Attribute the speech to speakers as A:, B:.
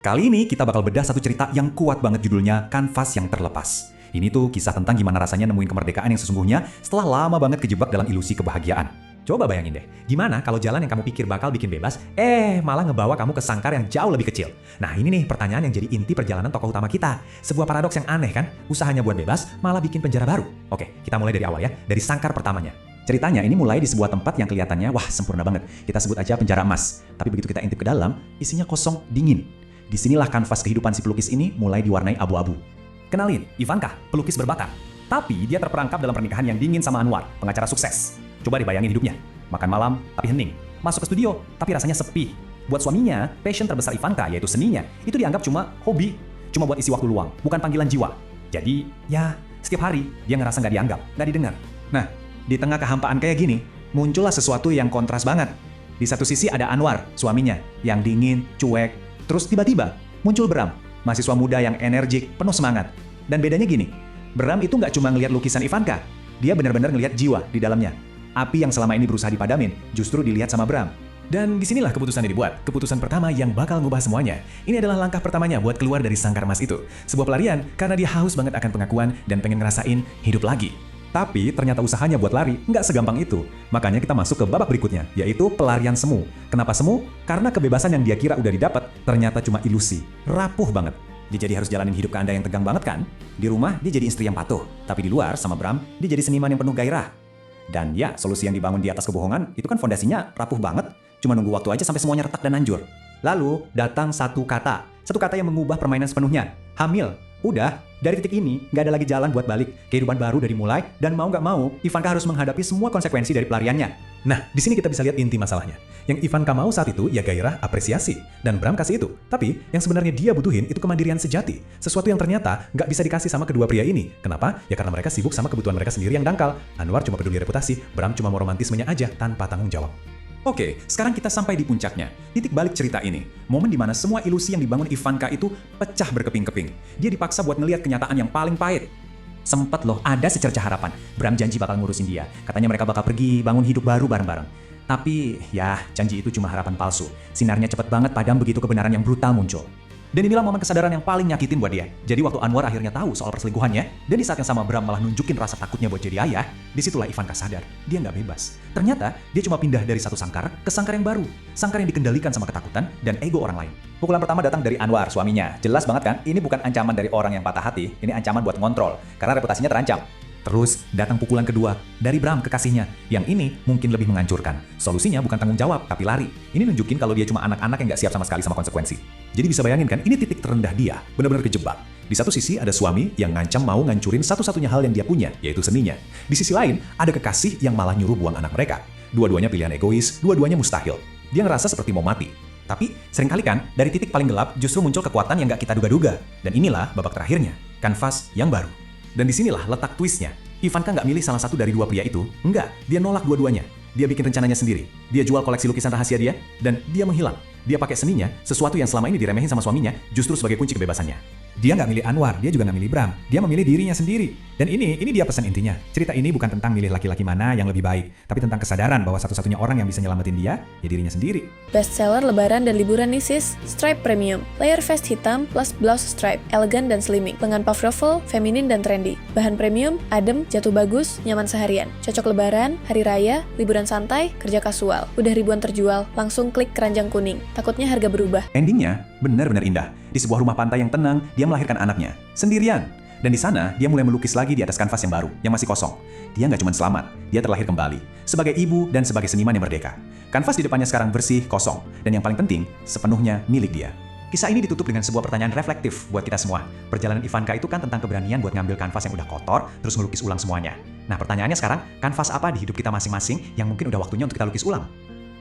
A: Kali ini kita bakal bedah satu cerita yang kuat banget judulnya Kanvas yang Terlepas. Ini tuh kisah tentang gimana rasanya nemuin kemerdekaan yang sesungguhnya setelah lama banget kejebak dalam ilusi kebahagiaan. Coba bayangin deh, gimana kalau jalan yang kamu pikir bakal bikin bebas, malah ngebawa kamu ke sangkar yang jauh lebih kecil. Nah ini nih pertanyaan yang jadi inti perjalanan tokoh utama kita. Sebuah paradoks yang aneh kan? Usahanya buat bebas, malah bikin penjara baru. Oke, kita mulai dari awal ya, dari sangkar pertamanya. Ceritanya ini mulai di sebuah tempat yang kelihatannya, wah sempurna banget. Kita sebut aja penjara emas. Tapi begitu kita intip ke dalam, isinya kosong, dingin. Disinilah kanvas kehidupan si pelukis ini mulai diwarnai abu-abu. Kenalin, Ivanka, pelukis berbakat. Tapi dia terperangkap dalam pernikahan yang dingin sama Anwar, pengacara sukses. Coba dibayangin hidupnya. Makan malam, tapi hening. Masuk ke studio, tapi rasanya sepi. Buat suaminya, passion terbesar Ivanka, yaitu seninya, itu dianggap cuma hobi. Cuma buat isi waktu luang, bukan panggilan jiwa. Jadi, ya, setiap hari dia ngerasa nggak dianggap, nggak didengar. Nah, di tengah kehampaan kayak gini, muncullah sesuatu yang kontras banget. Di satu sisi ada Anwar, suaminya, yang dingin, cuek. Terus tiba-tiba muncul Bram, mahasiswa muda yang energik, penuh semangat. Dan bedanya gini, Bram itu nggak cuma ngelihat lukisan Ivanka, dia benar-benar ngelihat jiwa di dalamnya. Api yang selama ini berusaha dipadamin, justru dilihat sama Bram. Dan disinilah keputusan yang dibuat, keputusan pertama yang bakal ngubah semuanya. Ini adalah langkah pertamanya buat keluar dari sangkar emas itu. Sebuah pelarian karena dia haus banget akan pengakuan dan pengen ngerasain hidup lagi. Tapi ternyata usahanya buat lari nggak segampang itu. Makanya kita masuk ke babak berikutnya, yaitu pelarian semu. Kenapa semu? Karena kebebasan yang dia kira udah didapat, ternyata cuma ilusi. Rapuh banget. Dia jadi harus jalanin hidup keanda yang tegang banget kan? Di rumah dia jadi istri yang patuh. Tapi di luar sama Bram, dia jadi seniman yang penuh gairah. Dan ya, solusi yang dibangun di atas kebohongan, itu kan fondasinya rapuh banget. Cuma nunggu waktu aja sampai semuanya retak dan hancur. Lalu datang satu kata yang mengubah permainan sepenuhnya. Hamil. Udah, dari titik ini, nggak ada lagi jalan buat balik. Kehidupan baru dari mulai, dan mau nggak mau, Ivanka harus menghadapi semua konsekuensi dari pelariannya. Nah, di sini kita bisa lihat inti masalahnya. Yang Ivanka mau saat itu, ya gairah, apresiasi. Dan Bram kasih itu. Tapi, yang sebenarnya dia butuhin itu kemandirian sejati. Sesuatu yang ternyata nggak bisa dikasih sama kedua pria ini. Kenapa? Ya karena mereka sibuk sama kebutuhan mereka sendiri yang dangkal. Anwar cuma peduli reputasi, Bram cuma mau romantismenya aja tanpa tanggung jawab. Oke, sekarang kita sampai di puncaknya. Titik balik cerita ini. Momen di mana semua ilusi yang dibangun Ivanka itu pecah berkeping-keping. Dia dipaksa buat ngelihat kenyataan yang paling pahit. Sempet loh, ada secercah harapan. Bram janji bakal ngurusin dia. Katanya mereka bakal pergi, bangun hidup baru bareng-bareng. Tapi, ya, janji itu cuma harapan palsu. Sinarnya cepet banget padam begitu kebenaran yang brutal muncul. Dan inilah momen kesadaran yang paling nyakitin buat dia. Jadi waktu Anwar akhirnya tahu soal perselingkuhannya, dan di saat yang sama Bram malah nunjukin rasa takutnya buat jadi ayah, disitulah Ivanka sadar, dia nggak bebas. Ternyata, dia cuma pindah dari satu sangkar ke sangkar yang baru. Sangkar yang dikendalikan sama ketakutan dan ego orang lain. Pukulan pertama datang dari Anwar, suaminya. Jelas banget kan, ini bukan ancaman dari orang yang patah hati, ini ancaman buat ngontrol, karena reputasinya terancam. Terus, datang pukulan kedua dari Bram kekasihnya. Yang ini mungkin lebih menghancurkan. Solusinya bukan tanggung jawab, tapi lari. Ini nunjukin kalau dia cuma anak-anak yang nggak siap sama sekali sama konsekuensi. Jadi bisa bayangin kan, ini titik terendah dia. Benar-benar kejebak. Di satu sisi ada suami yang ngancam mau ngancurin satu-satunya hal yang dia punya, yaitu seninya. Di sisi lain, ada kekasih yang malah nyuruh buang anak mereka. Dua-duanya pilihan egois, dua-duanya mustahil. Dia ngerasa seperti mau mati. Tapi, seringkali kan, dari titik paling gelap justru muncul kekuatan yang nggak kita duga-duga. Dan inilah babak terakhirnya, kanvas yang baru. Dan disinilah letak twistnya. Ivanka nggak milih salah satu dari dua pria itu. Enggak, dia nolak dua-duanya. Dia bikin rencananya sendiri. Dia jual koleksi lukisan rahasia dia, dan dia menghilang. Dia pakai seninya, sesuatu yang selama ini diremehin sama suaminya, justru sebagai kunci kebebasannya. Dia nggak milih Anwar, dia juga nggak milih Bram. Dia memilih dirinya sendiri. Dan ini dia pesan intinya. Cerita ini bukan tentang milih laki-laki mana yang lebih baik, tapi tentang kesadaran bahwa satu-satunya orang yang bisa nyelamatin dia, ya dirinya sendiri.
B: Bestseller lebaran dan liburan nih sis, Stripe Premium. Layer vest hitam plus blouse stripe, elegan dan slimming. Lengan puff ruffle, feminin dan trendy. Bahan premium, adem, jatuh bagus, nyaman seharian. Cocok lebaran, hari raya, liburan santai, kerja kasual. Udah ribuan terjual, langsung klik keranjang kuning. Takutnya harga berubah.
A: Endingnya benar-benar indah. Di sebuah rumah pantai yang tenang, dia melahirkan anaknya sendirian. Dan di sana, dia mulai melukis lagi di atas kanvas yang baru, yang masih kosong. Dia nggak cuma selamat, dia terlahir kembali. Sebagai ibu dan sebagai seniman yang merdeka. Kanvas di depannya sekarang bersih, kosong. Dan yang paling penting, sepenuhnya milik dia. Kisah ini ditutup dengan sebuah pertanyaan reflektif buat kita semua. Perjalanan Ivanka itu kan tentang keberanian buat ngambil kanvas yang udah kotor, terus ngelukis ulang semuanya. Nah pertanyaannya sekarang, kanvas apa di hidup kita masing-masing yang mungkin udah waktunya untuk kita lukis ulang?